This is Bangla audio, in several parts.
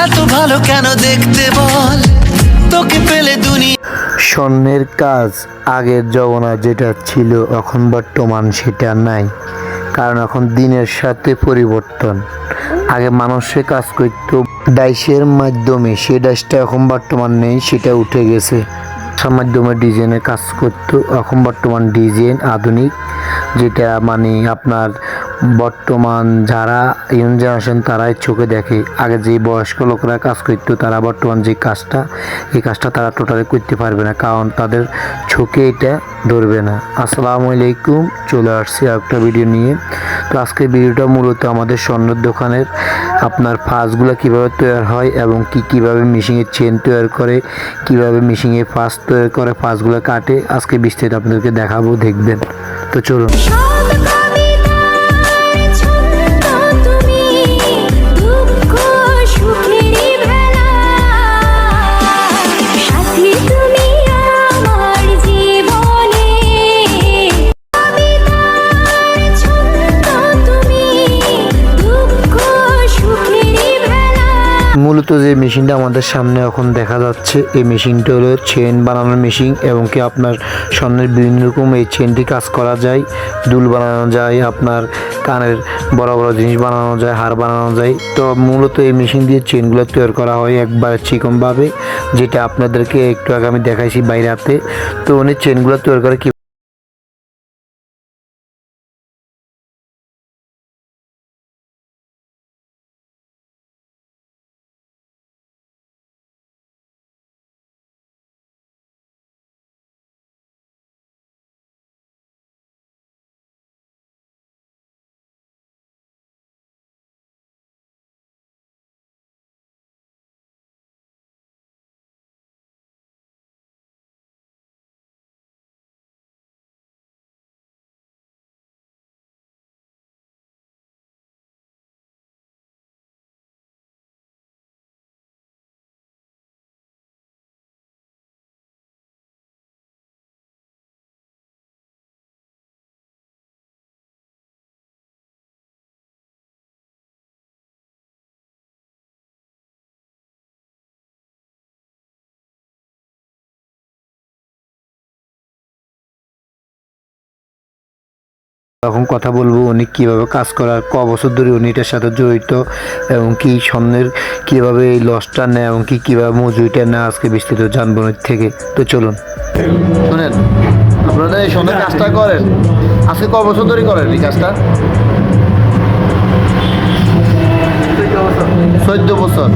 এত ভালো কেন দেখতে বল, তোকে পেলে দুনিয়া। স্বর্ণের কাজ আগের জমানা যেটা ছিল এখন বর্তমান সেটা নাই, কারণ এখন দিনের সাথে পরিবর্তন। আগে মানুষে কাজ করতো ডাইসের মাধ্যমে, সে ডাইসটা এখন বর্তমান নেই, সেটা উঠে গেছে। তার মাধ্যমে ডিজাইনের কাজ করতো, এখন বর্তমান ডিজাইন আধুনিক, যেটা মানে আপনার বর্তমান যারা ইয়ং জেনারেশন তারাই চোখে দেখে। আগে যে বয়স্ক লোকরা কাজ করতো তারা বর্তমান যে কাজটা, এই কাজটা তারা টোটালি করতে পারবে না, কারণ তাদের চোখে এটা ধরবে না। আসসালামু আলাইকুম, চলে আসছি একটা ভিডিও নিয়ে। তো আজকের ভিডিওটা মূলত আমাদের স্বর্ণের দোকানের আপনার ফাঁসগুলো কীভাবে তৈরি হয় এবং কীভাবে মেশিনের চেন তৈরি করে, কীভাবে মেশিনে ফাঁস তৈরি করে, ফাঁসগুলো কাটে, আজকে বিস্তারিত আপনাদেরকে দেখাবো, দেখবেন। তো চলুন। মূলত যে মেশিনটা আমাদের সামনে এখন দেখা যাচ্ছে, এই মেশিনটা হলো চেন বানানোর মেশিন, এবং কি আপনার স্বর্ণের বিভিন্ন রকম এই চেনটি কাজ করা যায়। দুল বানানো যায়, আপনার কানের বড় বড় জিনিস বানানো যায়, হার বানানো যায়। তো মূলত এই মেশিন দিয়ে চেনগুলো তৈরি করা হয় একবার চিকনভাবে, যেটা আপনাদেরকে একটু আগে আমি দেখাইছি বাইরে হাতে। তো উনি চেনগুলো তৈরি করে তখন কথা বলবো উনি কীভাবে কাজ করার, ক বছর ধরে উনি এটার সাথে জড়িত, এবং কি স্বর্ণের কীভাবে এই লসটা নেয় এবং কীভাবে মজুরিটা নেয়, আজকে বিস্তৃত জানবো ওর থেকে। তো চলুন। শুনেন, আপনারা এই স্বর্ণের কাজটা করেন আজকে ক বছর ধরে করেন এই কাজটা? 14 বছর।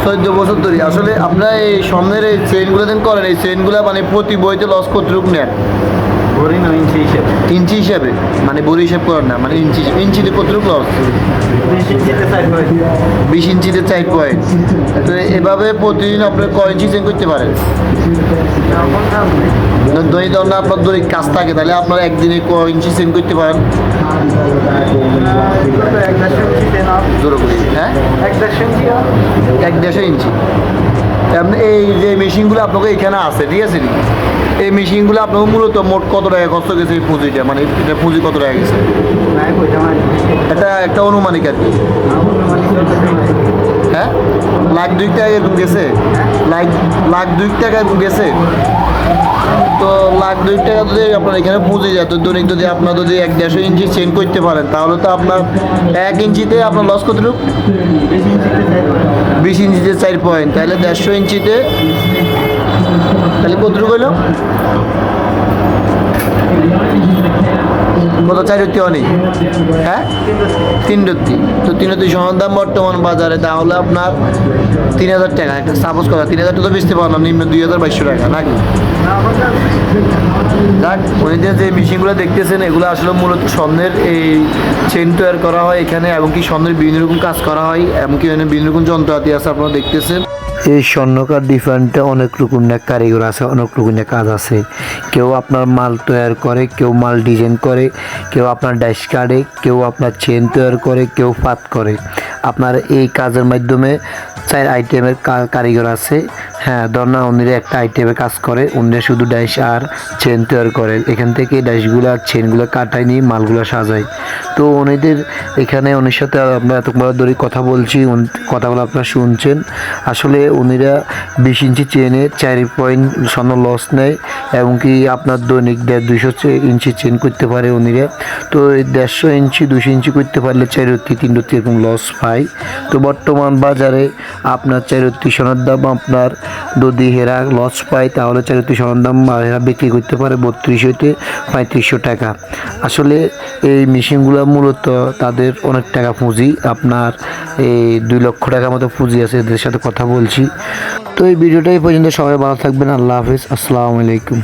14 বছর ধরে। আসলে আপনারা এই স্বর্ণের এই চেইনগুলো দিন করেন, এই চেইনগুলো মানে প্রতি বইতে লস কতটুকু নেন? ইঞ্চি হিসাবে, মানে বড়ি হিসাব করেন না, মানে ইঞ্চিতে কতটুকু লস? 20 ইঞ্চিতে 4 পয়েন্ট। তো এভাবে প্রতিদিন আপনি কয় ইঞ্চি চেঞ্জ করতে পারেন? যদি ধরুন আপনার দৈনিক কাজ থাকে, তাহলে আপনার একদিনে কয় ইঞ্চি চেঞ্জ করতে পারেন? হ্যাঁ, 1.5 ইঞ্চি। এই যে মেশিনগুলো আপনাকে এখানে আছে, ঠিক আছে, এই মেশিনগুলো আপনাকে মূলত মোট কত টাকা খরচ গেছে এই পুঁজিটা, মানে এটা পুঁজি কত টাকা গেছে? এটা একটা অনুমানিক আর কি। হ্যাঁ, লাখ 2 টাকা এরকম গেছে, লাখ 2 টাকা এরকম গেছে। তো লাখ 2 টাকা যদি আপনার এখানে পুঁজি যায়, তো দৈনিক যদি আপনার যদি 1.5 ইঞ্চি চেঞ্জ করতে পারেন, তাহলে তো আপনার 1 ইঞ্চিতে আপনার লস কতটুকু? 20 ইঞ্চিতে 4 পয়েন্ট, তাহলে 150 ইঞ্চিতে তাহলে কতটুকু হইল? কত? 4 রত্তি অনেক। হ্যাঁ, 3 রত্তি। তো 3 রত্তি সোনার দাম বর্তমান বাজারে তাহলে আপনার 3000 টাকা। একটা সাপোজ কথা, 3000 টাকা তো বেচতে পারলাম, নিম্ন 2200 টাকা নাকি? যাক, ওইদের যে মেশিনগুলো দেখতেছেন এগুলো আসলে মূলত স্বর্ণের এই চেন তৈরি করা হয় এখানে, এবং কি স্বর্ণের বিভিন্ন রকম কাজ করা হয়, এমনকি বিভিন্ন রকম যন্ত্রপাতি আছে আপনারা দেখতেছেন। এই স্বর্ণকার ডিফারেন্টে অনেক রকমের কারিগর আছে, অনেক রকমের কাজ আছে। কেউ আপনার মাল তৈরি করে, কেউ মাল ডিজাইন করে, কেউ আপনার ডাইস কাটে, কেউ আপনার চেন তৈরি করে, কেউ ফাত করে। আপনার এই কাজের মাধ্যমে 4 আইটেমের কারিগর আছে। হ্যাঁ, ধর না উনিরা একটা আইটেমে কাজ করে, উনিরা শুধু ডাইস আর চেন তৈরি করে, এখান থেকে ডাইসগুলো আর চেনগুলো কাটায় নিয়ে মালগুলো সাজায়। তো উনিদের এখানে উনির সাথে আমরা এতক্ষণ ধরে কথা বলছি, কথাগুলো আপনারা শুনছেন। আসলে উনিরা 20 ইঞ্চি চেনে 4 পয়েন্ট লস নেয়, এবং কি আপনার দৈনিক 150-200 ইঞ্চি চেন করতে পারে উনিরা। তো 150 ইঞ্চি 200 ইঞ্চি করতে পারলে 4-3 এরকম লস পায়। তো বর্তমান বাজারে আপনার 4 সোনার দাম আপনার যদি হেরা লস পায় তাহলে 4 সোনার দাম হেরা বিক্রি করতে পারে 32 হইতে 3500 টাকা। আসলে এই মেশিনগুলো মূলত তাদের অনেক টাকা পুঁজি, আপনার এই 2 লক্ষ টাকার মতো পুঁজি আছে, এদের সাথে কথা বলছি। তো এই ভিডিওটা এই পর্যন্ত, সবাই ভালো থাকবেন, আল্লাহ হাফিজ, আসসালামু আলাইকুম।